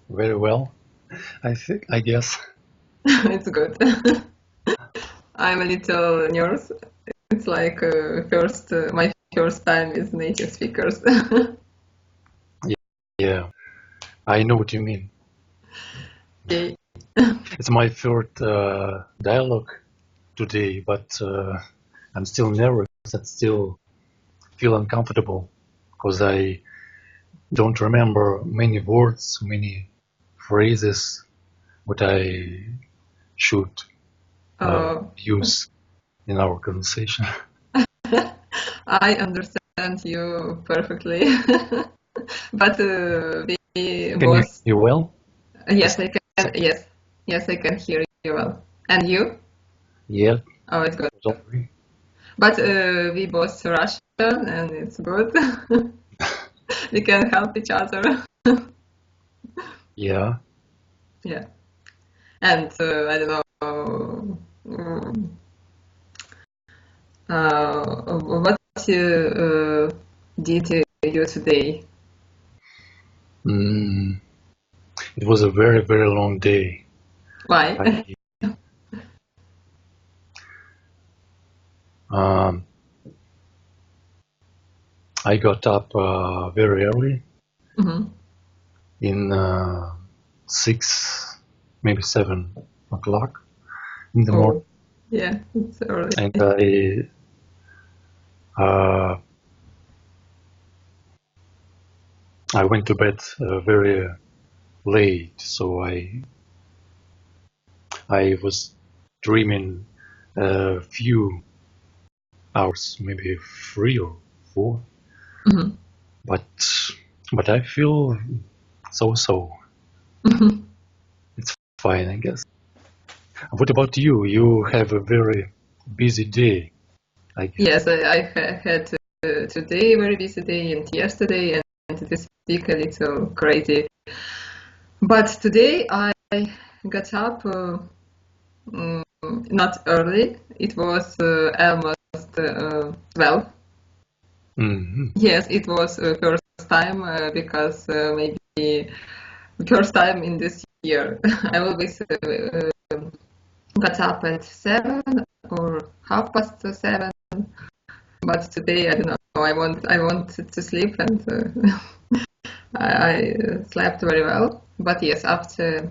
Very well, I guess. It's good. I'm a little nervous. It's like my first time with native speakers. Yeah, I know what you mean. Okay. It's my third dialogue today, but I'm still nervous and still feel uncomfortable because I don't remember many words, many phrases what I should Uh, use in our conversation. I understand you perfectly, but we Can you both. hear well? Yes, Just I a can. second. Yes, I can hear you well. And you? Yeah, Oh, it's good. sorry. But we both Russian, and it's good. We can help each other. Yeah. Yeah. And I don't know. What did you today? Mm, it was a very, very long day. Why? I um, I got up very early Mhm. in 6, maybe 7 o'clock in the morning, Oh, yeah, it's early. and uh, I went to bed very late. So I was dreaming a few hours, maybe 3 or 4, Mhm. but but I feel so. It's fine, I guess. What about you? You have a very busy day, I guess. Yes, I had today a very busy day and yesterday and this week a little crazy. But today I got up not early. It was almost 12. Hmm. Yes, it was first time because maybe first time in this year. I always got up at 7 or half past 7, but today I don't know. I wanted to sleep and I slept very well. But yes, after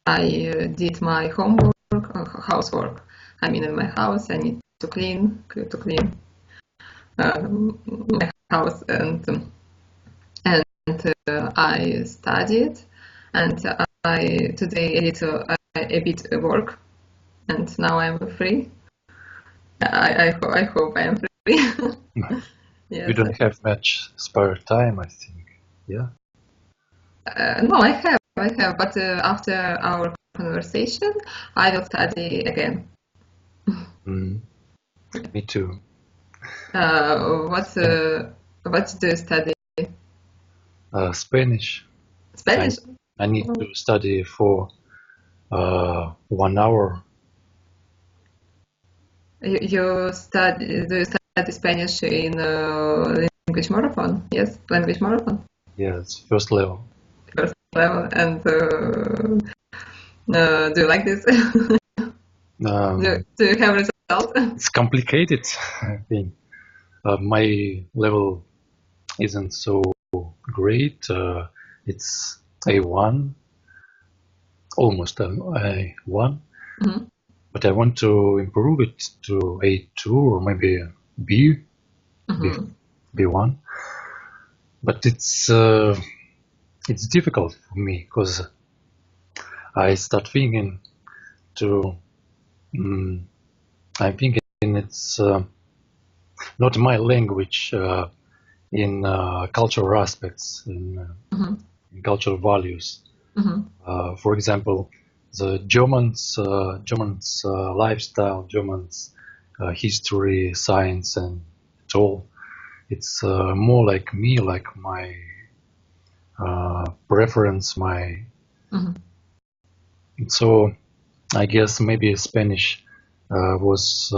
I did my homework, housework. I mean, in my house, I need to clean my house, and I studied, and I today a little a bit work, and now I'm free. I hope I am free. You Yes. don't have much spare time, I think. Yeah. No, I have, but after our conversation, I will study again. Mm, me too. What Same. what do you study? Spanish. I Spanish? I need to study for 1 hour. You study do you study Spanish in language marathon? Yes, language marathon, Yeah, it's first level. first level. And do you like this? Um, Do you have result? it's complicated, I think. My level isn't so great. It's A1, almost A1, Mhm. but I want to improve it to A2 or maybe B, B, Mhm. B1. But it's difficult for me because I start thinking to um, I'm thinking it's not my language in cultural aspects, Mhm. in cultural values. Mhm. For example, the Germans lifestyle, Germans history, science, and it all. It's more like me, like my preference, my. Mhm. So I guess maybe Spanish was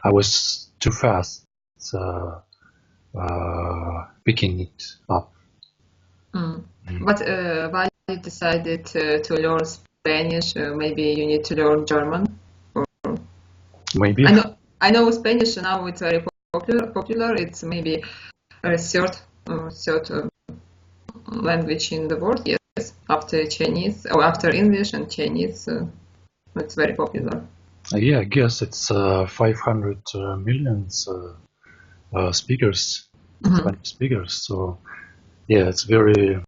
I was too fast picking it up. But why you decided to learn Spanish? Maybe you need to learn German. Or Maybe. I know Spanish now. It's very popular. It's maybe a third language in the world. Yes, after Chinese or after English and Chinese, it's very popular. Yeah, I guess it's 500 million speakers, Spanish speakers. So yeah, it's very.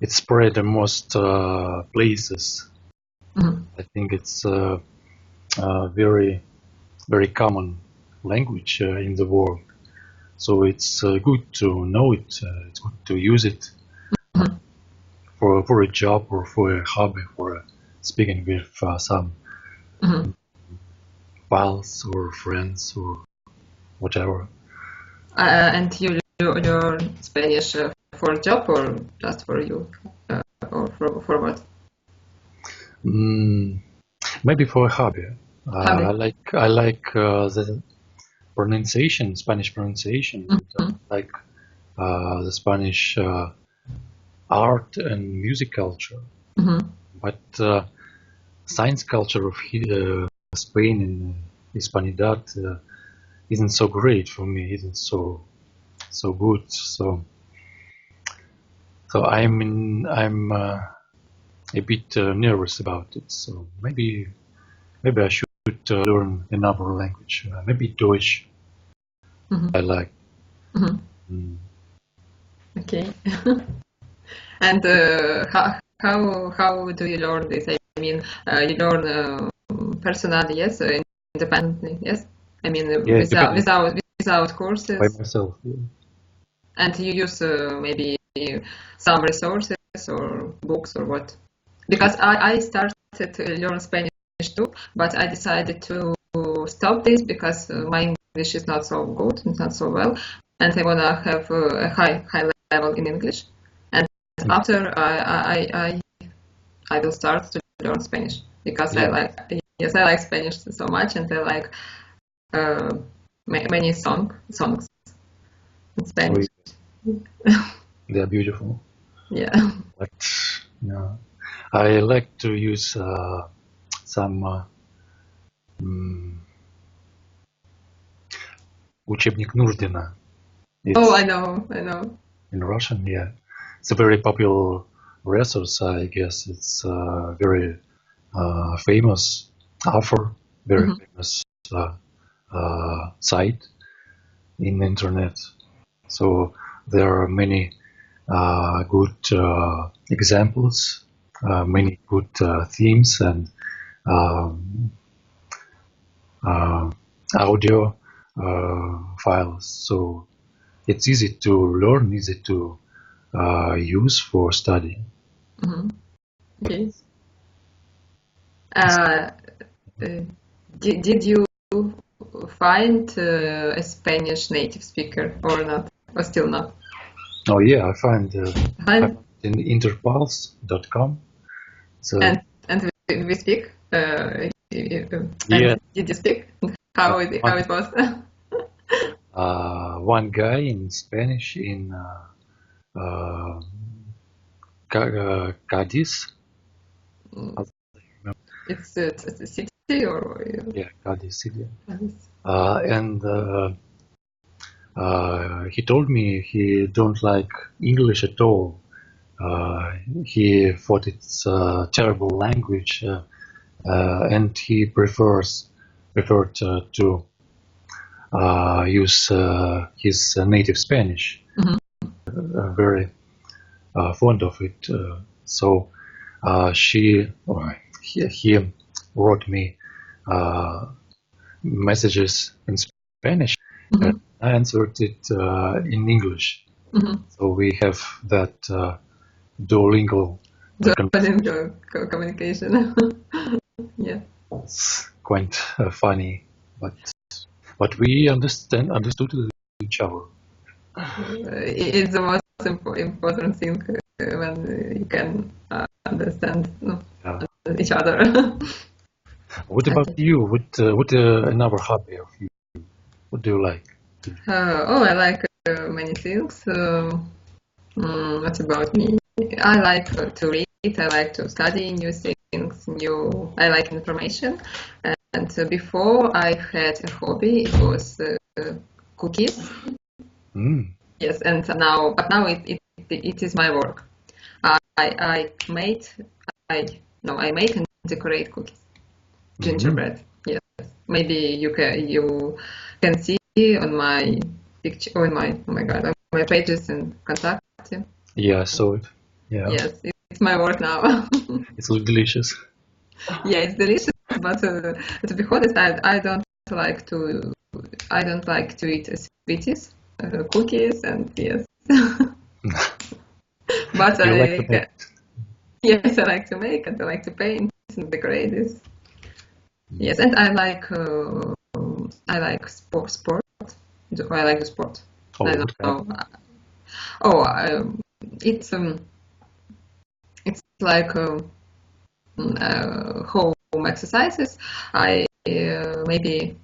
It's spread in most places. I think it's very, very common language in the world. So it's good to know it. It's good to use it for a job or for a hobby, for speaking with some pals or friends or whatever. And you learn Spanish for a job or just for you, or for what? Maybe for a hobby. I like the pronunciation, Spanish pronunciation. Like the Spanish art and music culture. But science culture of Spain and Hispanidad isn't so great for me. Isn't so good. So I'm a bit nervous about it. So maybe I should learn another language. Maybe Deutsch. I like. Okay. And how do you learn this? I mean, you learn personally, yes, independently, yes. I mean, without courses. By myself. Yeah. And you use maybe some resources or books or what? Because I started to learn Spanish too, but I decided to stop this because my English is not so good, it's not so well, and I wanna have a high level in English. And after I will start to learn Spanish because I like Spanish so much, and I like many songs in Spanish. They are beautiful. Yeah. But yeah, I like to use some учебник Нуждина. I know. In Russian, yeah, it's a very popular resource. I guess it's very famous author, very famous site in the internet. So there are many good examples, many good themes and audio files. So it's easy to learn, easy to use for studying. Okay. Did you find a Spanish native speaker or not? Or still not? Oh yeah, I find in interpulse.com. So and we speak. Yeah. Did you speak? How it was? One guy in Spanish in Cadiz. It's a city or? Yeah, Cadiz city. And he told me he don't like English at all. He thought it's a terrible language, and he preferred to use his native Spanish. Very fond of it. So he wrote me messages in Spanish, and I answered it in English. So we have that Duolingo communication. Yeah, it's quite funny, but we understood each other. It's the most important thing when you can understand each other. What about you? What another hobby of you? What do you like? I like many things. What about me? I like to read. I like to study new things. I like information. And before I had a hobby. It was cookies. Yes, and now it is my work. I make and decorate cookies, gingerbread. Yes, maybe you can see on my picture, on my pages in Contact. Yeah, I saw it. Yeah. Yes, it's my work now. It looks delicious. Yeah, it's delicious, but to be honest, I don't like to eat sweeties, cookies, and yes. But You like to make? Yes, I like to make and I like to paint and decorate this. Yes, and I like sport. I like the sport. Oh, I don't know. Oh, it's like home exercises. I maybe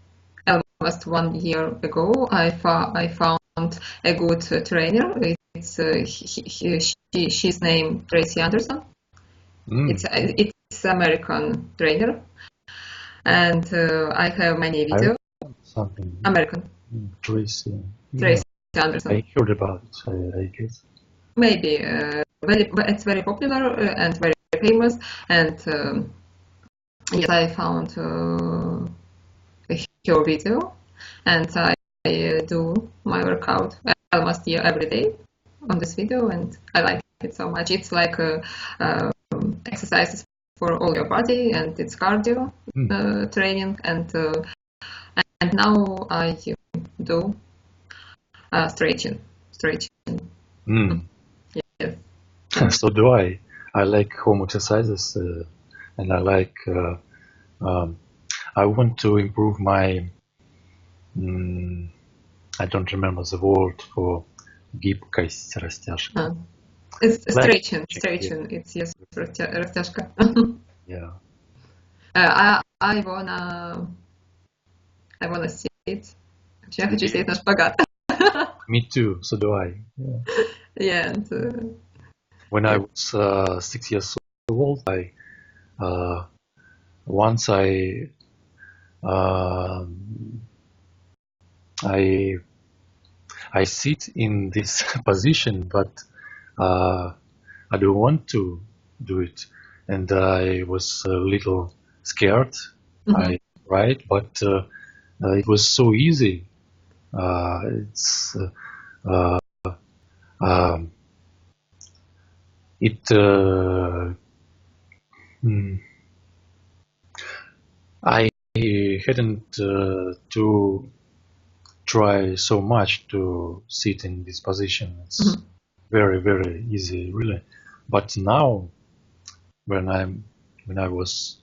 almost 1 year ago I found a good trainer. It's she's named Tracy Anderson. It's American trainer, and I have many videos. Something American. Tracy Anderson. I heard about it, I guess. Maybe it's very popular and very famous. And yes, I found her video, and I do my workout almost every day on this video, and I like it so much. It's like exercises for all your body, and it's cardio training, and now I do stretching. Yes. So do I. I like home exercises, and I like. I want to improve my. I don't remember the word for гибкость, растяжка. It's stretching. Yeah. It's yes, растяжка. Yeah. I wanna see it. Я хочу сидеть на шпагат. Me too. So do I. Yeah. Yeah. And, when I was 6 years old, once I sit in this position, but I don't want to do it, and I was a little scared. I tried, but it was so easy. I hadn't to try so much to sit in this position. It's very, very easy, really. But now, when I was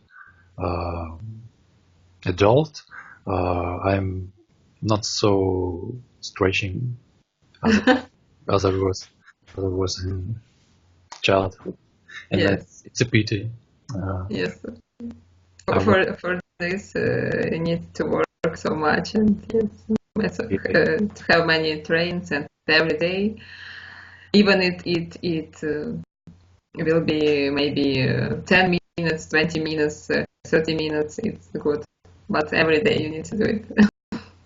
adult, I'm not so stretching as I was in childhood, and yes. it's a pity. Yes. For this, you need to work so much, and yes, to have many trains and every day. Even it will be maybe 10 minutes, 20 minutes, 30 minutes. It's good, but every day you need to do it.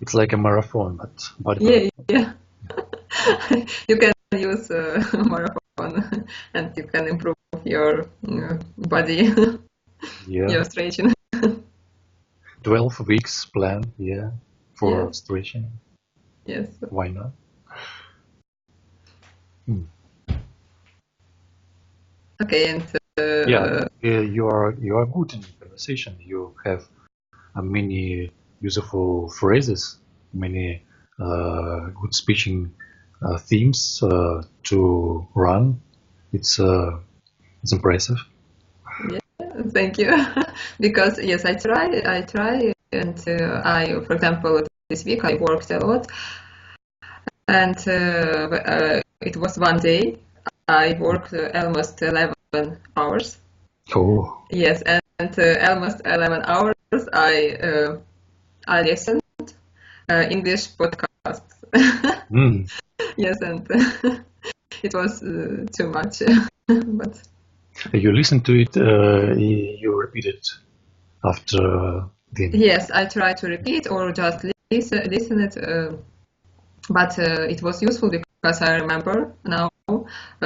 It's like a marathon, but yeah. You can use marathon, and you can improve your body. Yeah. Your stretching. 12 weeks plan, for stretching. Yes. Why not? Okay, and you are good in conversation. You have many useful phrases, many good speaking themes to run. It's impressive. Yeah, thank you. Because yes, I try, and for example, this week I worked a lot, and it was one day I worked almost 11 hours. Oh. Yes, and almost 11 hours I listened English podcasts. Mm. Yes, and it was too much. But You listen to it, you repeat it after dinner. yes, I try to repeat or just listen it. But it was useful because I remember now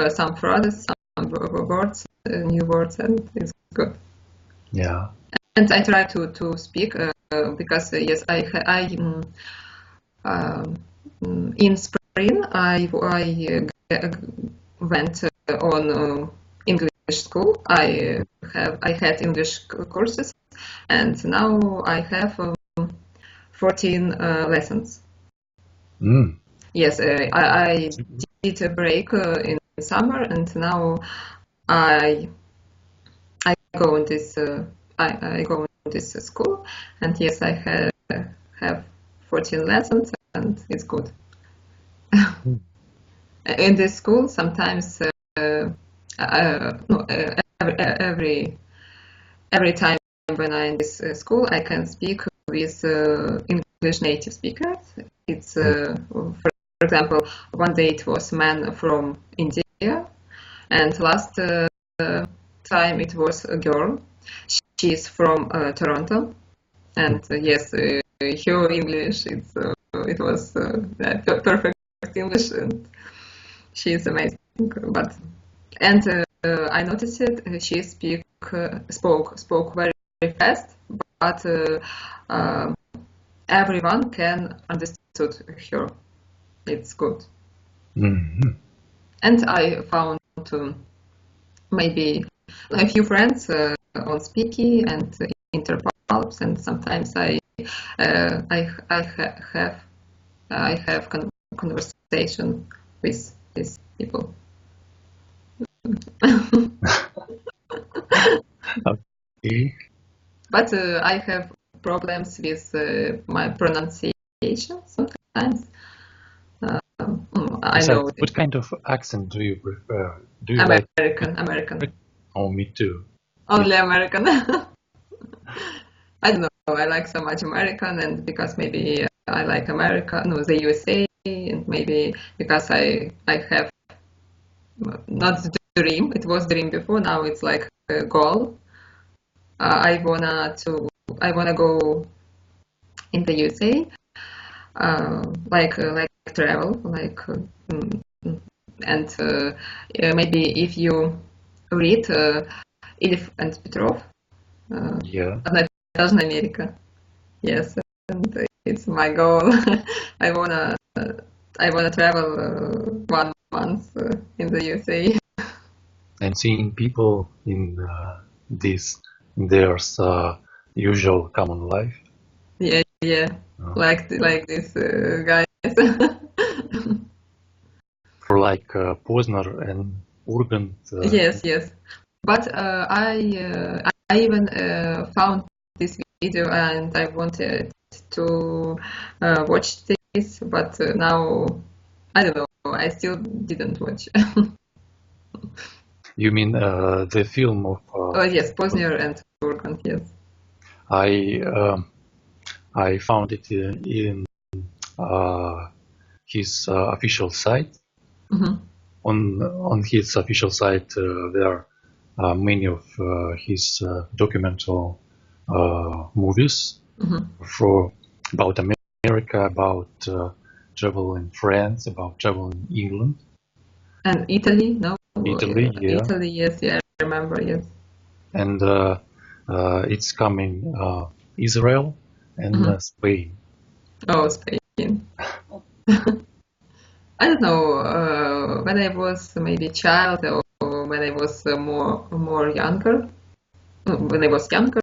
some phrases, some words, new words, and it's good. Yeah. And I try to speak because yes, in spring I went on English school. I had English courses, and now I have 14 lessons. Mm. Yes, I did a break in summer, and now I go in this I go in this school, and yes, I have 14 lessons, and it's good. In this school, sometimes no, every time when I'm in this school, I can speak with English native speakers. It's for example, one day it was a man from India, and last time it was a girl. She's from Toronto, and yes, her English it was perfect English, and she's amazing. But and I noticed it. She spoke very fast, but everyone can understood her. It's good. Mm-hmm. And I found maybe a few friends on Speaky and Interpulps, and sometimes I have conversation with these people. Okay. But I have problems with my pronunciation sometimes. I know What kind of accent do you prefer? Do you like American. Oh, me too. Only American. I don't know. I like so much American, and because maybe I like America, no, the USA, and maybe because I have not the dream. It was dream before. Now it's like a goal. I wanna go in the USA, like travel, and maybe if you read Ilif and Petrov, Yeah. Одна этажная Америка. Yes, and it's my goal. I wanna I wanna travel 1 month in the USA. And seeing people in their usual common life. Yeah, like this guys. For like Posner and Urgent. Yes. But I even found this video, and I wanted to watch this, but now I don't know. I still didn't watch. You mean the film of? Oh yes, Posner and Urgant. Yes. I found it in his official site. Mm-hmm. On his official site, there are many of his documental movies for about America, about travel in France, about travel in England. And Italy, no? Italy, yeah. Italy, yes, yeah, I remember, yes. And it's coming Israel and Spain. Oh, Spain. I don't know, when I was maybe a child or when I was more younger, when I was younger,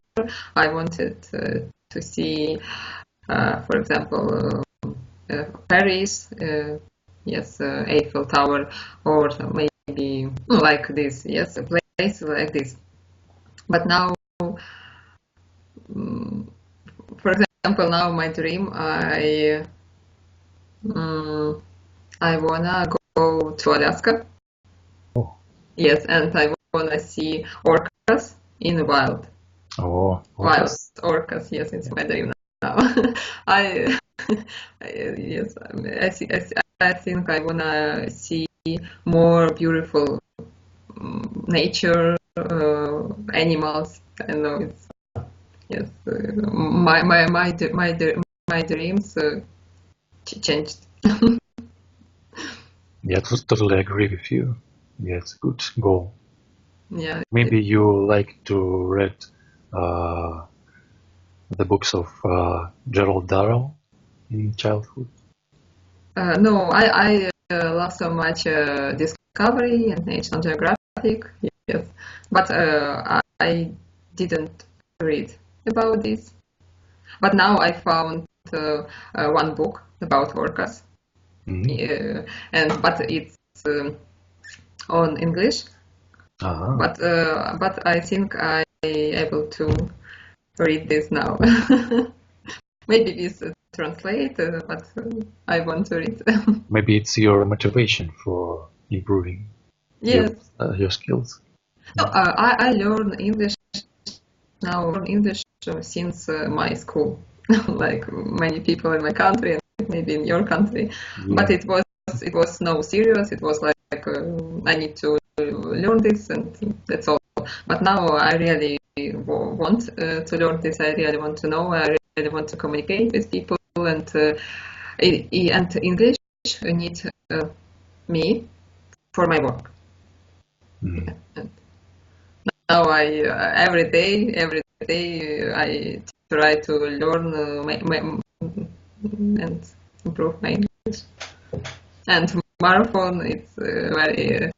I wanted to see, for example, Paris, yes, Eiffel Tower, or maybe like this, yes, a place like this. But now, for example, now my dream, I wanna go to Alaska. Oh. Yes, and I wanna see orcas in the wild. Oh, Wild orcas. Yes, it's my dream now. I Yes, I think I wanna see more beautiful nature, animals. I know it's yes. My dreams changed. Yeah, totally agree with you. Yeah, it's a good goal. Yeah. Maybe you like to read uh, the books of Gerald Darrell in childhood. No, I love so much Discovery and National Geographic. Yes, but I didn't read about this. But now I found one book about orcas, and but it's on English. Ah, But I think I able to read this now. Maybe this translate, but I want to read. maybe it's your motivation for improving Yes. your skills. No, I learn English now. Learn English since my school, like many people in my country and maybe in your country. But Yeah, it was no serious. It was like I need to learn this and that's all. But now I really want to learn this. I really want to know. I really want to communicate with people and and English need me for my work. mm. And now I every day I try to learn and improve my English. And marathon is very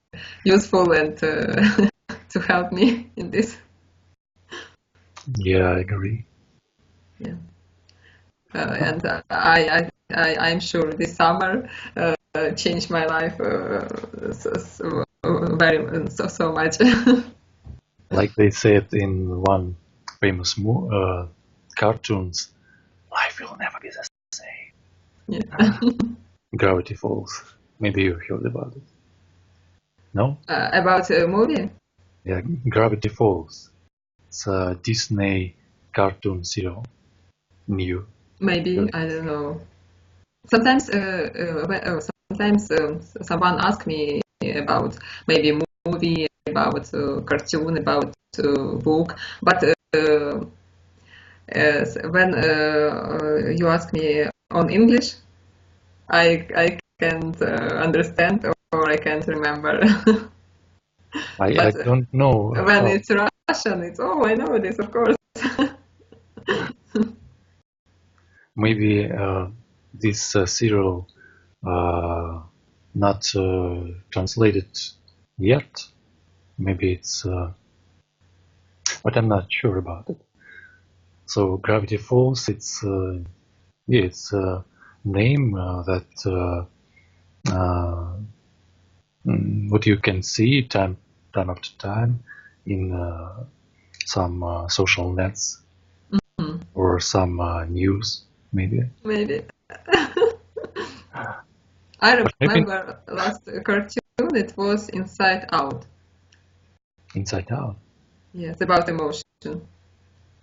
useful and to help me in this. Yeah, I agree. Yeah. And I'm sure this summer changed my life so much. Like they said in one famous cartoons, life will never be the same. Yeah. Gravity Falls. Maybe you heard about it. No? About a movie? Yeah, Gravity Falls. It's a Disney cartoon serial. New. Maybe I don't know. Sometimes, sometimes someone asks me about maybe movie, about cartoon, about book, but when you ask me on English, I can't understand or I can't remember. I But don't know when how. it's Russian, it's oh I know this of course. Maybe this serial not translated yet. Maybe it's, but I'm not sure about it. So Gravity Falls, it's a name that what you can see time after time in some social nets Mhm. or some news, maybe. Maybe. I But maybe remember last cartoon, it was Inside Out. Inside Out. Yes, about emotion. No?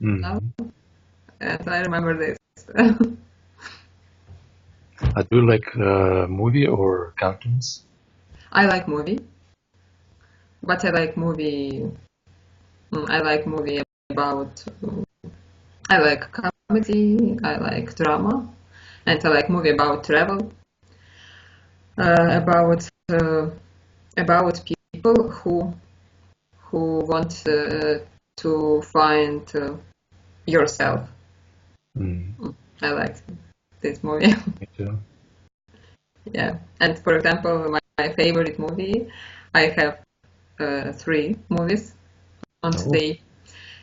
Mm. And I remember this. Do you like movie or cartoons? I like movie, but I like movie about, I like comedy, I like drama, and I like movie about travel, uh, about uh, about people who want to find yourself. Mm. I like this movie. Me too. Yeah, and for example, my favorite movie, I have three movies on Oh, today.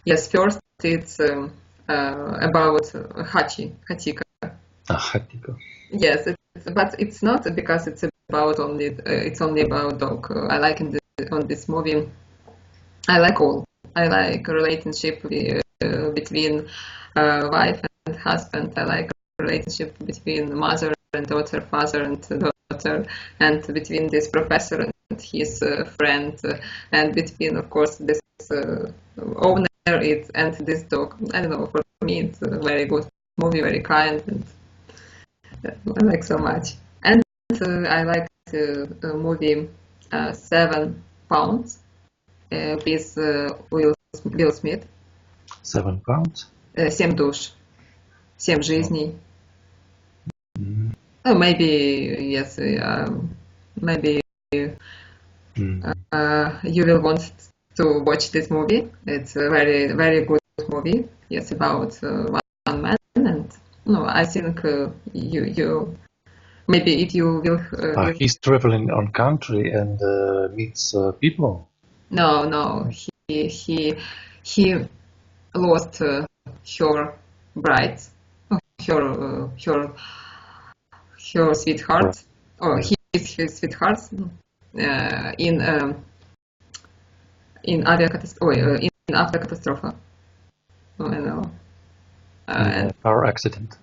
Yes, first it's about Hachiko. Hachiko. Yes, but it's not because it's about only it's only about dog. I like on this movie. I like all. I like relationship between wife and husband. I like relationship between mother and daughter, father and daughter, and between this professor and his friend, and between, of course, this owner and this dog. I don't know. For me, it's a very good movie, very kind, and I like so much. And I like the movie 7 Pounds with Will Smith. 7 pounds? 7 душ. 7 жизней. Mm. Oh, maybe, yes, maybe you will want to watch this movie. It's a very, very good movie. Yes, about one man, and no, I think you maybe if you will. He's traveling on country and meets people. No, he lost her bride, her sweetheart, or his sweetheart in автокатастрофа. I know. Car accident.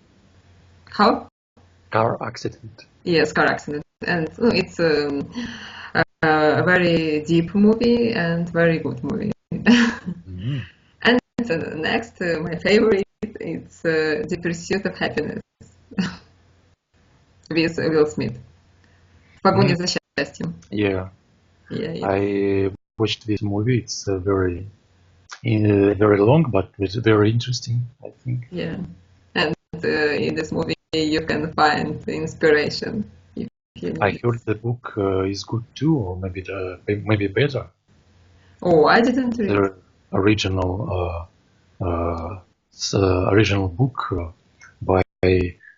How? Car accident. Yes, car accident, and it's a very deep movie and very good movie. Mm. And next, my favorite, it's The Pursuit of Happiness with Will Smith. В погоне за счастьем. Yeah. Yeah. I watched this movie. It's very long, but it's very interesting, I think. Yeah, and in this movie you can find inspiration. I heard the book is good too, or maybe better. Oh, I didn't read. The original book by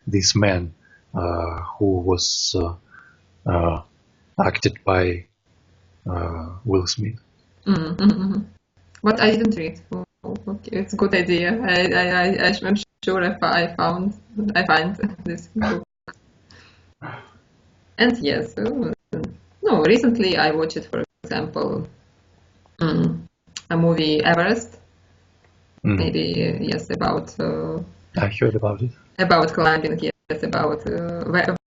this man who was acted by Will Smith. Mm-hmm. But I didn't read. Oh, okay, it's a good idea. I'm sure I find this book. And yes, no. Recently, I watched, for example, a movie Everest. Maybe yes, about. I heard about it. About climbing, yes, about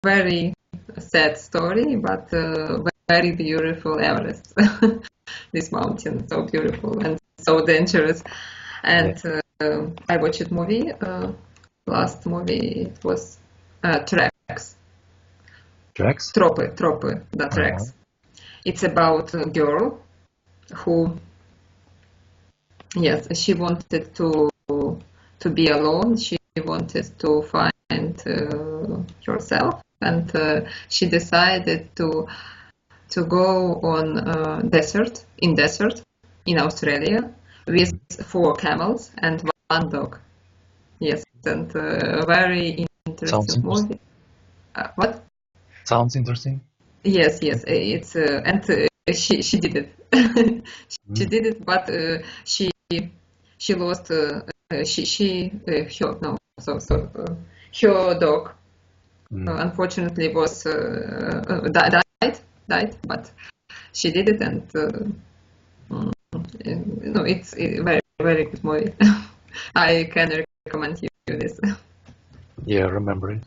very sad story, but very beautiful Everest. This mountain, so beautiful and so dangerous. And I watched movie. Last movie it was Tracks. Tracks? Тропы, да, Tracks. It's about a girl who, yes, she wanted to be alone. She wanted to find herself, and she decided to go on desert in Australia with 4 camels and 1 dog. Yes, and very interesting movie. What? Sounds interesting. Yes, it's and she did it. She did it, but she lost. Her dog unfortunately was died, but she did it, and no, it's a very, very good movie. I can recommend you this. Yeah, remember it.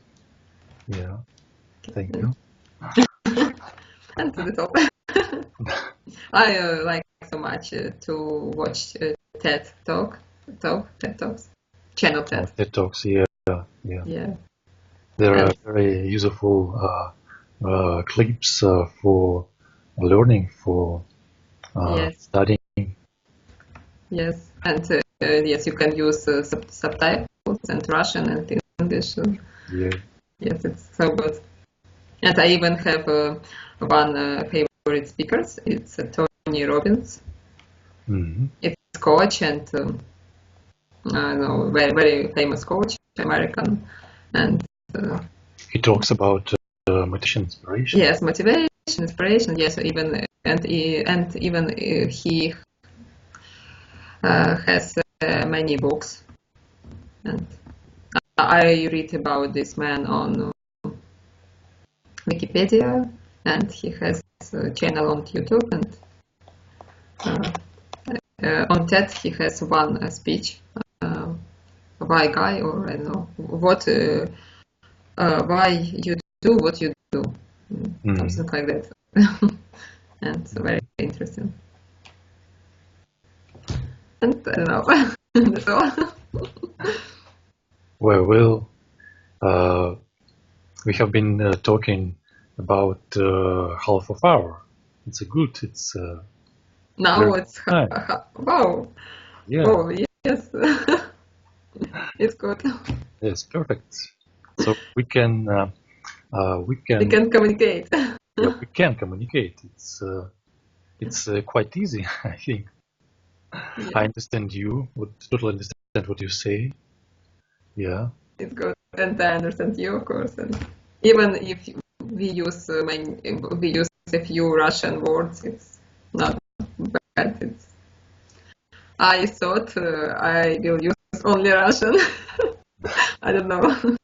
Yeah, thank you. And that's all. I like so much to watch TED Talks, channel TED. TED Talks, yeah. There are very useful clips for learning, for studying. Yes, and yes, you can use subtitles and Russian and English. Yeah. Yes, it's so good. And I even have one favorite speakers. It's Tony Robbins. Mm-hmm. It's coach and very, very famous coach, American, and he talks about motivation, inspiration. Yes, motivation, inspiration. Yes, even even he has many books, and I read about this man on Wikipedia, and he has a channel on YouTube, and on TED he has one speech by guy, or I don't know what, why you do what you do, something like that, and very interesting. And I don't know, that's all. Well, we have been talking about half of hour. It's a good. It's now it's wow. Yeah. Oh yes, it's good. Yes, perfect. So we can communicate. Yeah, we can communicate. It's quite easy, I think. Yeah. I understand you. Would totally understand what you say. Yeah. It's good, and I understand you, of course. And even if we use a few Russian words, it's not bad. I thought I will use only Russian. I don't know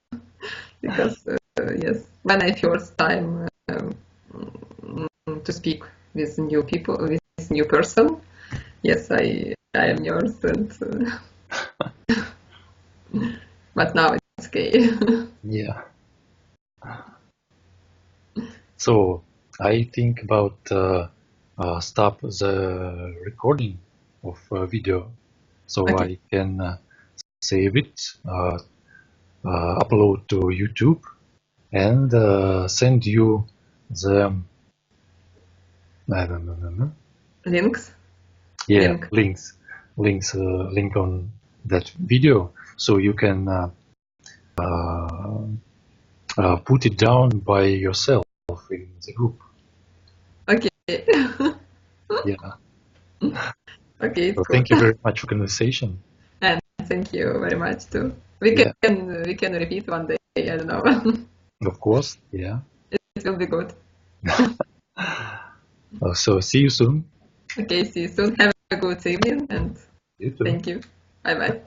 because yes, when I first time to speak with new people, with new person, yes, I am yours, and but now it's okay. Yeah. So I think about stop the recording of video, so Okay. I can save it, upload to YouTube, and send you the Links. yeah Link. link on that video, so you can put it down by yourself in the group. Okay. Yeah. Okay, it's So cool. thank you very much for conversation. And thank you very much too. Yeah. We can repeat one day. I don't know. Of course. Yeah. It will be good. So see you soon. Okay, see you soon. Have a good evening and You too. thank you. Bye bye.